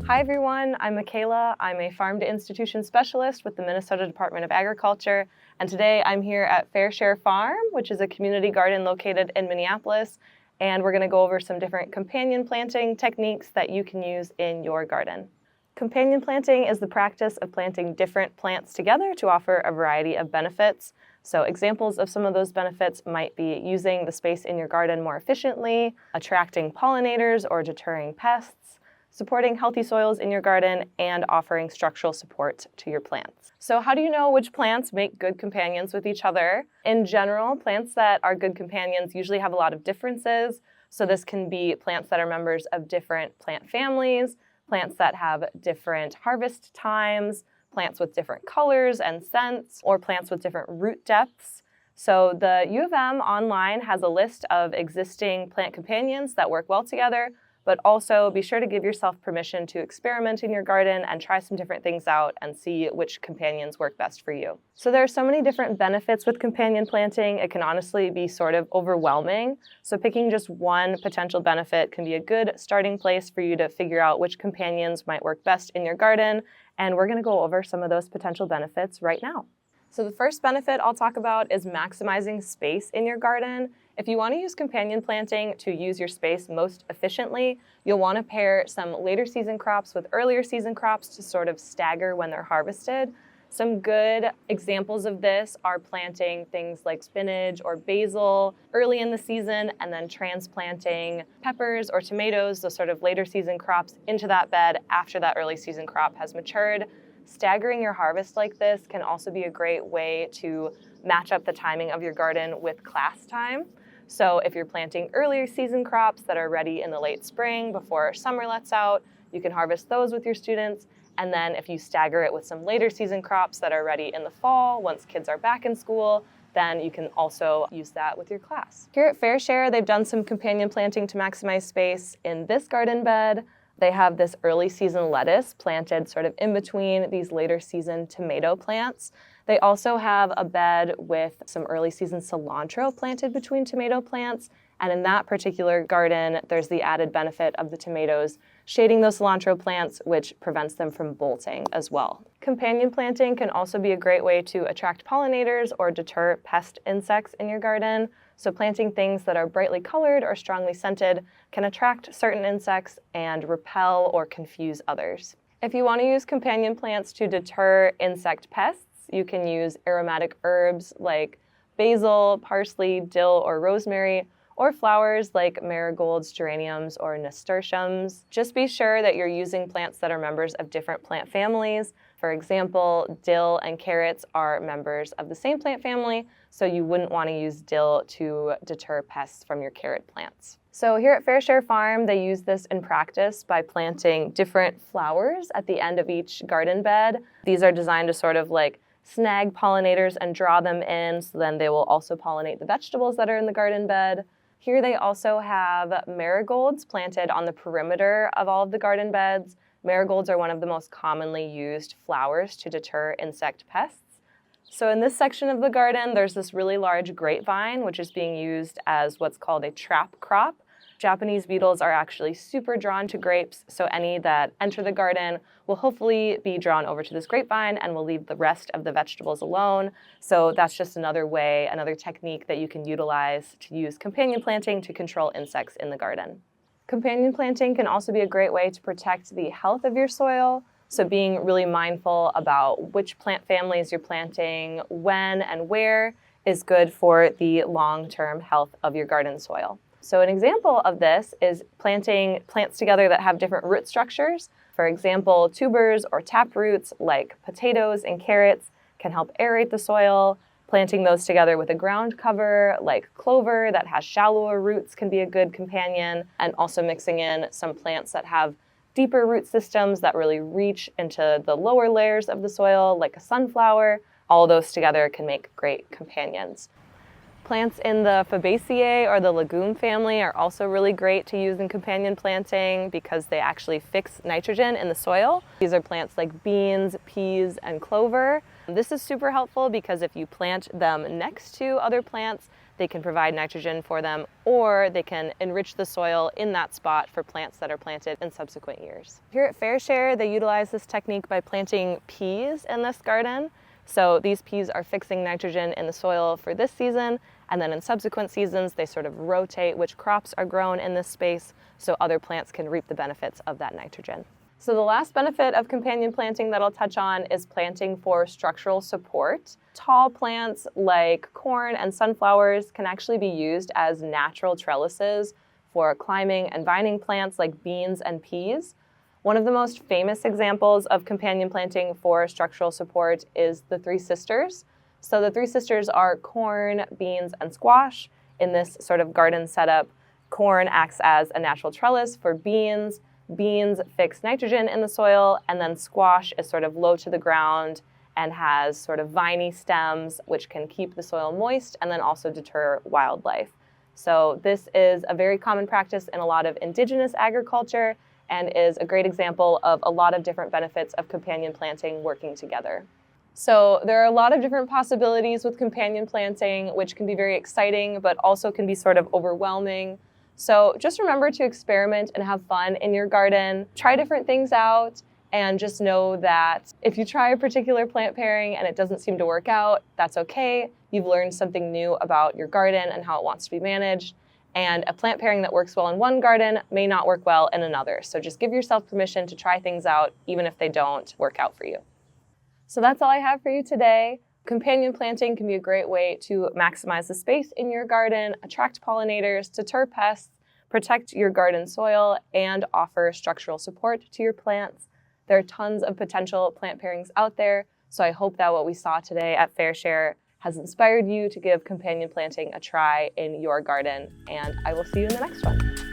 Hi everyone, I'm Michaela. I'm a Farm to Institution Specialist with the Minnesota Department of Agriculture, and today I'm here at FairShare Farm, which is a community garden located in Minneapolis, and we're going to go over some different companion planting techniques that you can use in your garden. Companion planting is the practice of planting different plants together to offer a variety of benefits. So examples of some of those benefits might be using the space in your garden more efficiently, attracting pollinators or deterring pests, supporting healthy soils in your garden, and offering structural support to your plants. So how do you know which plants make good companions with each other? In general, plants that are good companions usually have a lot of differences. So this can be plants that are members of different plant families, plants that have different harvest times, plants with different colors and scents, or plants with different root depths. So the U of M online has a list of existing plant companions that work well together, but also be sure to give yourself permission to experiment in your garden and try some different things out and see which companions work best for you. So there are so many different benefits with companion planting, it can honestly be sort of overwhelming. So picking just one potential benefit can be a good starting place for you to figure out which companions might work best in your garden, and we're going to go over some of those potential benefits right now. So the first benefit I'll talk about is maximizing space in your garden. If you want to use companion planting to use your space most efficiently, you'll want to pair some later season crops with earlier season crops to sort of stagger when they're harvested. Some good examples of this are planting things like spinach or basil early in the season and then transplanting peppers or tomatoes, those sort of later season crops, into that bed after that early season crop has matured. Staggering your harvest like this can also be a great way to match up the timing of your garden with class time. So if you're planting earlier season crops that are ready in the late spring before summer lets out, you can harvest those with your students. And then if you stagger it with some later season crops that are ready in the fall, once kids are back in school, then you can also use that with your class. Here at FairShare, they've done some companion planting to maximize space in this garden bed. They have this early season lettuce planted sort of in between these later season tomato plants. They also have a bed with some early season cilantro planted between tomato plants. And in that particular garden, there's the added benefit of the tomatoes shading those cilantro plants, which prevents them from bolting as well. Companion planting can also be a great way to attract pollinators or deter pest insects in your garden. So planting things that are brightly colored or strongly scented can attract certain insects and repel or confuse others. If you want to use companion plants to deter insect pests, you can use aromatic herbs like basil, parsley, dill, or rosemary, or flowers like marigolds, geraniums, or nasturtiums. Just be sure that you're using plants that are members of different plant families. For example, dill and carrots are members of the same plant family, so you wouldn't want to use dill to deter pests from your carrot plants. So here at FairShare Farm, they use this in practice by planting different flowers at the end of each garden bed. These are designed to sort of like snag pollinators and draw them in, so then they will also pollinate the vegetables that are in the garden bed. Here they also have marigolds planted on the perimeter of all of the garden beds. Marigolds are one of the most commonly used flowers to deter insect pests. So in this section of the garden, there's this really large grapevine, which is being used as what's called a trap crop. Japanese beetles are actually super drawn to grapes, so any that enter the garden will hopefully be drawn over to this grapevine and will leave the rest of the vegetables alone. So that's just another way, another technique that you can utilize to use companion planting to control insects in the garden. Companion planting can also be a great way to protect the health of your soil. So being really mindful about which plant families you're planting, when and where is good for the long-term health of your garden soil. So an example of this is planting plants together that have different root structures. For example, tubers or tap roots like potatoes and carrots can help aerate the soil. Planting those together with a ground cover like clover that has shallower roots can be a good companion, and also mixing in some plants that have deeper root systems that really reach into the lower layers of the soil like a sunflower. All those together can make great companions. Plants in the Fabaceae or the legume family are also really great to use in companion planting because they actually fix nitrogen in the soil. These are plants like beans, peas, and clover. This is super helpful because if you plant them next to other plants they can provide nitrogen for them, or they can enrich the soil in that spot for plants that are planted in subsequent years. Here at FairShare, they utilize this technique by planting peas in this garden. So these peas are fixing nitrogen in the soil for this season, and then in subsequent seasons, they sort of rotate which crops are grown in this space so other plants can reap the benefits of that nitrogen. So the last benefit of companion planting that I'll touch on is planting for structural support. Tall plants like corn and sunflowers can actually be used as natural trellises for climbing and vining plants like beans and peas. One of the most famous examples of companion planting for structural support is the Three Sisters. So the Three Sisters are corn, beans, and squash. In this sort of garden setup, corn acts as a natural trellis for beans. Beans fix nitrogen in the soil, and then squash is sort of low to the ground and has sort of viney stems, which can keep the soil moist and then also deter wildlife. So this is a very common practice in a lot of indigenous agriculture and is a great example of a lot of different benefits of companion planting working together. So there are a lot of different possibilities with companion planting, which can be very exciting, but also can be sort of overwhelming. So just remember to experiment and have fun in your garden. Try different things out, and just know that if you try a particular plant pairing and it doesn't seem to work out, that's okay. You've learned something new about your garden and how it wants to be managed. And a plant pairing that works well in one garden may not work well in another. So just give yourself permission to try things out, even if they don't work out for you. So that's all I have for you today. Companion planting can be a great way to maximize the space in your garden, attract pollinators, deter pests, protect your garden soil, and offer structural support to your plants. There are tons of potential plant pairings out there, so I hope that what we saw today at FairShare has inspired you to give companion planting a try in your garden, and I will see you in the next one.